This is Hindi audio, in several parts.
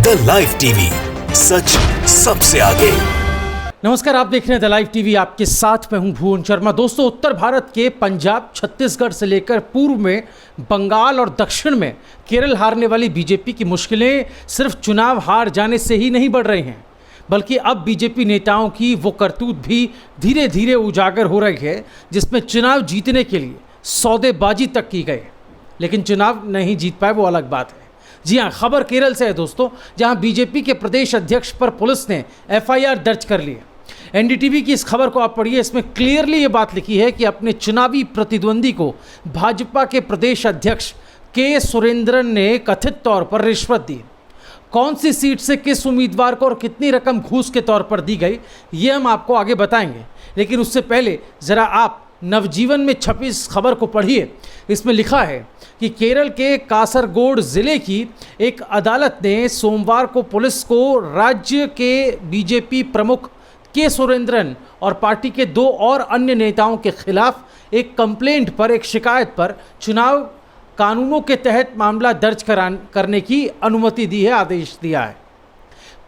द लाइव टीवी, सच सबसे आगे। नमस्कार, आप देख रहे हैं द लाइव टीवी। आपके साथ मैं हूं भुवन शर्मा। दोस्तों, उत्तर भारत के पंजाब, छत्तीसगढ़ से लेकर पूर्व में बंगाल और दक्षिण में केरल हारने वाली बीजेपी की मुश्किलें सिर्फ चुनाव हार जाने से ही नहीं बढ़ रही हैं, बल्कि अब बीजेपी नेताओं की वो करतूत भी धीरे धीरे उजागर हो रही है जिसमें चुनाव जीतने के लिए सौदेबाजी तक की गई, लेकिन चुनाव नहीं जीत पाए, वो अलग बात है। जी हाँ, खबर केरल से है दोस्तों, जहां बीजेपी के प्रदेश अध्यक्ष पर पुलिस ने एफआईआर दर्ज कर ली है। एनडीटीवी की इस खबर को आप पढ़िए। इसमें क्लियरली ये बात लिखी है कि अपने चुनावी प्रतिद्वंदी को भाजपा के प्रदेश अध्यक्ष के सुरेंद्रन ने कथित तौर पर रिश्वत दी। कौन सी सीट से किस उम्मीदवार को और कितनी रकम घूस के तौर पर दी गई, ये हम आपको आगे बताएंगे, लेकिन उससे पहले ज़रा आप नवजीवन में छपी इस खबर को पढ़िए। इसमें लिखा है कि केरल के कासरगोड ज़िले की एक अदालत ने सोमवार को पुलिस को राज्य के बीजेपी प्रमुख के सुरेंद्रन और पार्टी के 2 और अन्य नेताओं के खिलाफ एक कंप्लेंट पर, एक शिकायत पर चुनाव कानूनों के तहत मामला दर्ज करने की अनुमति दी है, आदेश दिया है।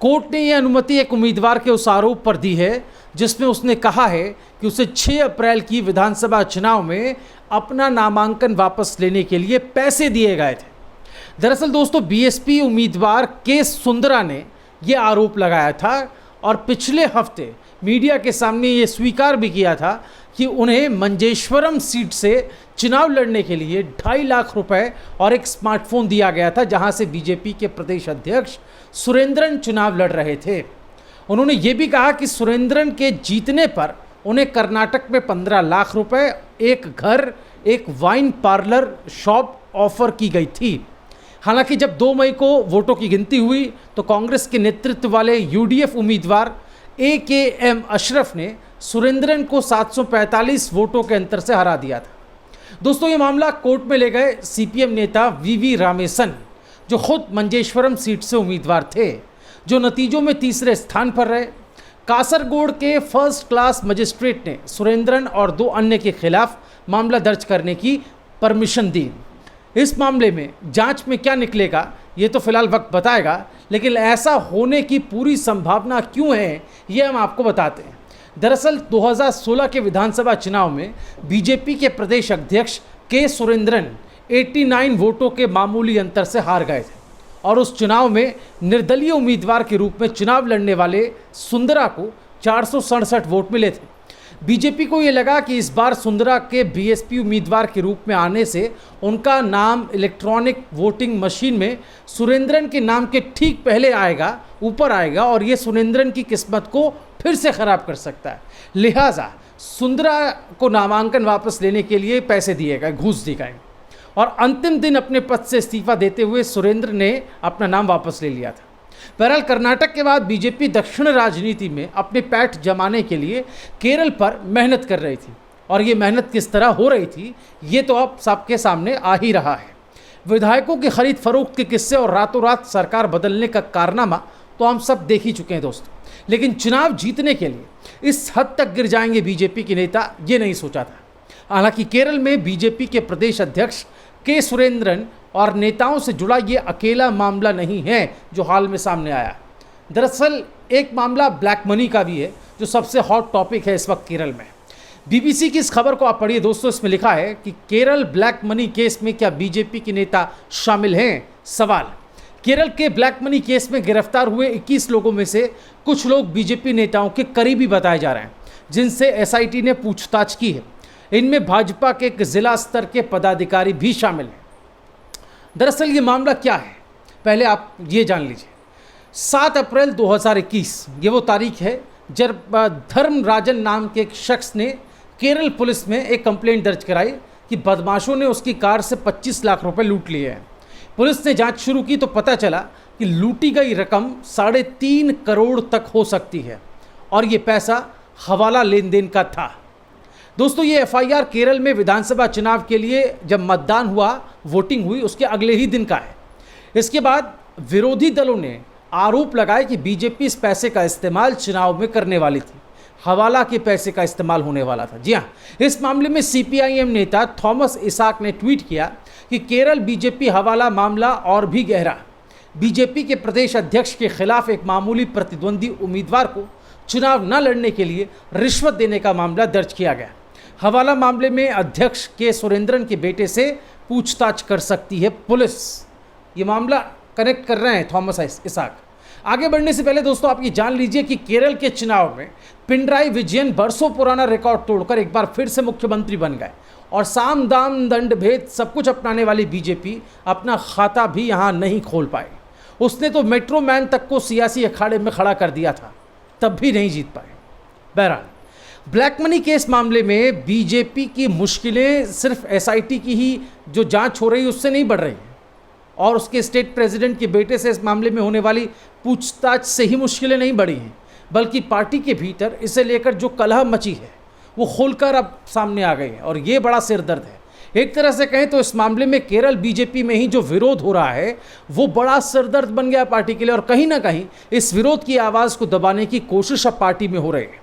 कोर्ट ने यह अनुमति एक उम्मीदवार के उस आरोप पर दी है जिसमें उसने कहा है कि उसे 6 अप्रैल की विधानसभा चुनाव में अपना नामांकन वापस लेने के लिए पैसे दिए गए थे। दरअसल दोस्तों, बीएसपी उम्मीदवार के सुंदरा ने यह आरोप लगाया था और पिछले हफ्ते मीडिया के सामने ये स्वीकार भी किया था कि उन्हें मंजेश्वरम सीट से चुनाव लड़ने के लिए 2.5 लाख रुपए और एक स्मार्टफोन दिया गया था, जहां से बीजेपी के प्रदेश अध्यक्ष सुरेंद्रन चुनाव लड़ रहे थे। उन्होंने ये भी कहा कि सुरेंद्रन के जीतने पर उन्हें कर्नाटक में 15 लाख रुपए, एक घर, एक वाइन पार्लर शॉप ऑफर की गई थी। हालांकि जब 2 मई को वोटों की गिनती हुई तो कांग्रेस के नेतृत्व वाले यूडीएफ उम्मीदवार AKM अशरफ ने सुरेंद्रन को 745 वोटों के अंतर से हरा दिया था। दोस्तों, ये मामला कोर्ट में ले गए सीपीएम नेता वीवी रामेसन, जो खुद मंजेश्वरम सीट से उम्मीदवार थे, जो नतीजों में तीसरे स्थान पर रहे। कासरगोड के फर्स्ट क्लास मजिस्ट्रेट ने सुरेंद्रन और 2 अन्य के खिलाफ मामला दर्ज करने की परमिशन दी। इस मामले में जांच में क्या निकलेगा ये तो फिलहाल वक्त बताएगा, लेकिन ऐसा होने की पूरी संभावना क्यों है ये हम आपको बताते हैं। दरअसल 2016 के विधानसभा चुनाव में बीजेपी के प्रदेश अध्यक्ष के सुरेंद्रन 89 वोटों के मामूली अंतर से हार गए थे और उस चुनाव में निर्दलीय उम्मीदवार के रूप में चुनाव लड़ने वाले सुंदरा को 467 वोट मिले थे। बीजेपी को ये लगा कि इस बार सुंदरा के बीएसपी उम्मीदवार के रूप में आने से उनका नाम इलेक्ट्रॉनिक वोटिंग मशीन में सुरेंद्रन के नाम के ठीक पहले आएगा, ऊपर आएगा, और ये सुरेंद्रन की किस्मत को फिर से खराब कर सकता है। लिहाजा सुंदरा को नामांकन वापस लेने के लिए पैसे दिए गए, घूस दी गई, और अंतिम दिन अपने पद से इस्तीफा देते हुए सुरेंद्र ने अपना नाम वापस ले लिया था। बहरहाल, कर्नाटक के बाद बीजेपी दक्षिण राजनीति में अपने पैठ जमाने के लिए केरल पर मेहनत कर रही थी, और ये मेहनत किस तरह हो रही थी ये तो अब सबके सामने आ ही रहा है। विधायकों की खरीद फरोख्त के किस्से और रातों रात सरकार बदलने का कारनामा तो हम सब देख ही चुके हैं दोस्तों, लेकिन चुनाव जीतने के लिए इस हद तक गिर जाएंगे बीजेपी के नेता, ये नहीं सोचा था। हालांकि केरल में बीजेपी के प्रदेश अध्यक्ष के सुरेंद्रन और नेताओं से जुड़ा ये अकेला मामला नहीं है जो हाल में सामने आया। दरअसल एक मामला ब्लैक मनी का भी है जो सबसे हॉट टॉपिक है इस वक्त केरल में। बीबीसी की इस खबर को आप पढ़िए दोस्तों। इसमें लिखा है कि केरल ब्लैक मनी केस में क्या बीजेपी के नेता शामिल हैं? सवाल। केरल के ब्लैक मनी केस में गिरफ्तार हुए 21 लोगों में से कुछ लोग बीजेपी नेताओं के करीबी बताए जा रहे हैं, जिनसे एसआईटी ने पूछताछ की है। इनमें भाजपा के एक जिला स्तर के पदाधिकारी भी शामिल हैं। दरअसल ये मामला क्या है, पहले आप ये जान लीजिए। 7 अप्रैल 2021 ये वो तारीख है जब धर्मराजन नाम के एक शख्स ने केरल पुलिस में एक कंप्लेंट दर्ज कराई कि बदमाशों ने उसकी कार से 25 लाख रुपए लूट लिए हैं। पुलिस ने जांच शुरू की तो पता चला कि लूटी गई रकम 3.5 करोड़ तक हो सकती है, और ये पैसा हवाला लेन देन का था। दोस्तों, ये एफआईआर केरल में विधानसभा चुनाव के लिए जब मतदान हुआ, वोटिंग हुई, उसके अगले ही दिन का है। इसके बाद विरोधी दलों ने आरोप लगाया कि बीजेपी इस पैसे का इस्तेमाल चुनाव में करने वाली थी, हवाला के पैसे का इस्तेमाल होने वाला था। जी हाँ, इस मामले में सीपीआईएम नेता थॉमस इसाक ने ट्वीट किया कि केरल बीजेपी हवाला मामला और भी गहरा। बीजेपी के प्रदेश अध्यक्ष के खिलाफ एक मामूली प्रतिद्वंदी उम्मीदवार को चुनाव न लड़ने के लिए रिश्वत देने का मामला दर्ज किया गया। हवाला मामले में अध्यक्ष के सुरेंद्रन के बेटे से पूछताछ कर सकती है पुलिस। ये मामला कनेक्ट कर रहे हैं थॉमस इसाक। आगे बढ़ने से पहले दोस्तों आप ये जान लीजिए कि केरल के चुनाव में पिनराई विजयन बरसों पुराना रिकॉर्ड तोड़कर एक बार फिर से मुख्यमंत्री बन गए और साम दाम दंड भेद सब कुछ अपनाने वाली बीजेपी अपना खाता भी यहाँ नहीं खोल पाई। उसने तो मेट्रो मैन तक को सियासी अखाड़े में खड़ा कर दिया था, तब भी नहीं जीत पाए। बहरहाल ब्लैक मनी केस मामले में बीजेपी की मुश्किलें सिर्फ एसआईटी की ही जो जांच हो रही है उससे नहीं बढ़ रही हैं और उसके स्टेट प्रेसिडेंट के बेटे से इस मामले में होने वाली पूछताछ से ही मुश्किलें नहीं बढ़ी हैं, बल्कि पार्टी के भीतर इसे लेकर जो कलह मची है वो खोलकर अब सामने आ गई है और ये बड़ा सिरदर्द है। एक तरह से कहें तो इस मामले में केरल बीजेपी में ही जो विरोध हो रहा है वो बड़ा सिरदर्द बन गया पार्टी के लिए और कहीं ना कहीं इस विरोध की आवाज़ को दबाने की कोशिश अब पार्टी में हो रही है।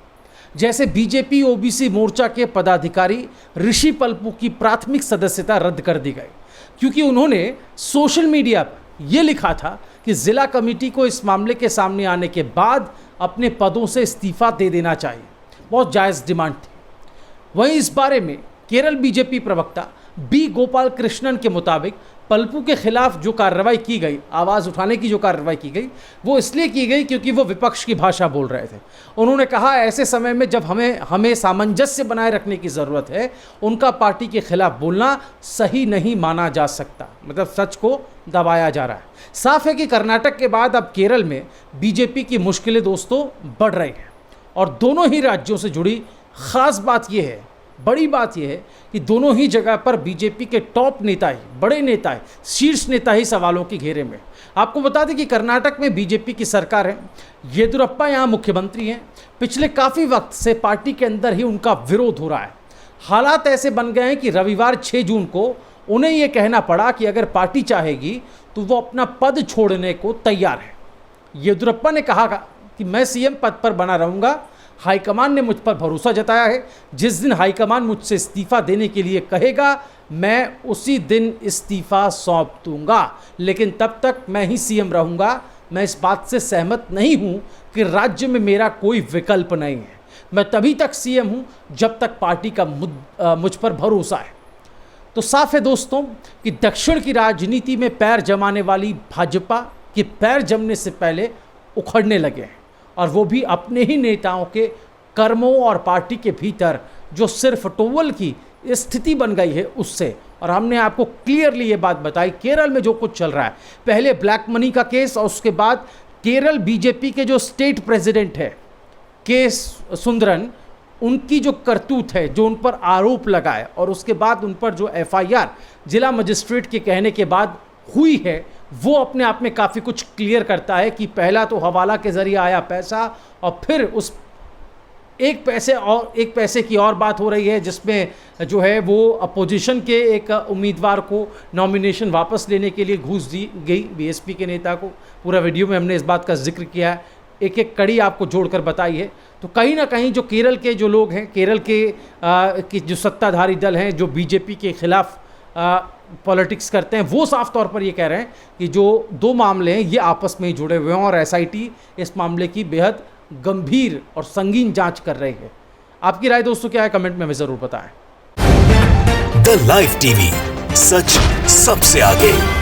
जैसे बीजेपी ओबीसी मोर्चा के पदाधिकारी ऋषि पल्पू की प्राथमिक सदस्यता रद्द कर दी गई क्योंकि उन्होंने सोशल मीडिया पर यह लिखा था कि जिला कमेटी को इस मामले के सामने आने के बाद अपने पदों से इस्तीफा दे देना चाहिए। बहुत जायज़ डिमांड थी। वहीं इस बारे में केरल बीजेपी प्रवक्ता बी गोपाल कृष्णन के मुताबिक पल्पू के खिलाफ जो कार्रवाई की गई, आवाज़ उठाने की जो कार्रवाई की गई, वो इसलिए की गई क्योंकि वो विपक्ष की भाषा बोल रहे थे। उन्होंने कहा ऐसे समय में जब हमें सामंजस्य बनाए रखने की ज़रूरत है, उनका पार्टी के खिलाफ बोलना सही नहीं माना जा सकता। मतलब सच को दबाया जा रहा है। साफ है कि कर्नाटक के बाद अब केरल में बीजेपी की मुश्किलें दोस्तों बढ़ रही हैं और दोनों ही राज्यों से जुड़ी ख़ास बात यह है, बड़ी बात यह है कि दोनों ही जगह पर बीजेपी के टॉप नेता ही, बड़े नेता ही, शीर्ष नेता ही सवालों के घेरे में। आपको बता दें कि कर्नाटक में बीजेपी की सरकार है, येदियुरप्पा यहाँ मुख्यमंत्री हैं। पिछले काफ़ी वक्त से पार्टी के अंदर ही उनका विरोध हो रहा है। हालात ऐसे बन गए हैं कि रविवार 6 जून को उन्हें ये कहना पड़ा कि अगर पार्टी चाहेगी तो वो अपना पद छोड़ने को तैयार है। येदियुरप्पा ने कहा कि मैं सीएम पद पर बना रहूँगा। हाईकमान ने मुझ पर भरोसा जताया है। जिस दिन हाईकमान मुझसे इस्तीफा देने के लिए कहेगा मैं उसी दिन इस्तीफा सौंप दूंगा, लेकिन तब तक मैं ही सीएम रहूंगा। मैं इस बात से सहमत नहीं हूं कि राज्य में मेरा कोई विकल्प नहीं है। मैं तभी तक सीएम हूं जब तक पार्टी का मुझ पर भरोसा है। तो साफ है दोस्तों कि दक्षिण की राजनीति में पैर जमाने वाली भाजपा के पैर जमने से पहले उखड़ने लगे हैं और वो भी अपने ही नेताओं के कर्मों और पार्टी के भीतर जो सिर्फ टोवल की स्थिति बन गई है उससे। और हमने आपको क्लियरली ये बात बताई केरल में जो कुछ चल रहा है, पहले ब्लैक मनी का केस और उसके बाद केरल बीजेपी के जो स्टेट प्रेसिडेंट है के सुंदरन, उनकी जो करतूत है, जो उन पर आरोप लगाए और उसके बाद उन पर जो एफआईआर जिला मजिस्ट्रेट के कहने के बाद हुई है, वो अपने आप में काफ़ी कुछ क्लियर करता है कि पहला तो हवाला के ज़रिए आया पैसा और फिर उस एक पैसे की और बात हो रही है जिसमें जो है वो अपोजिशन के एक उम्मीदवार को नॉमिनेशन वापस लेने के लिए घूस दी गई बीएसपी के नेता को। पूरा वीडियो में हमने इस बात का जिक्र किया है, एक एक कड़ी आपको जोड़कर बताई है। तो कहीं ना कहीं जो केरल के जो लोग हैं, केरल के जो सत्ताधारी दल हैं जो बीजेपी के खिलाफ पॉलिटिक्स करते हैं, वो साफ तौर पर ये कह रहे हैं कि जो दो मामले हैं ये आपस में ही जुड़े हुए हैं और एसआईटी इस मामले की बेहद गंभीर और संगीन जांच कर रही है। आपकी राय दोस्तों क्या है, कमेंट में हमें ज़रूर बताएं। द लाइव टीवी, सच सबसे आगे।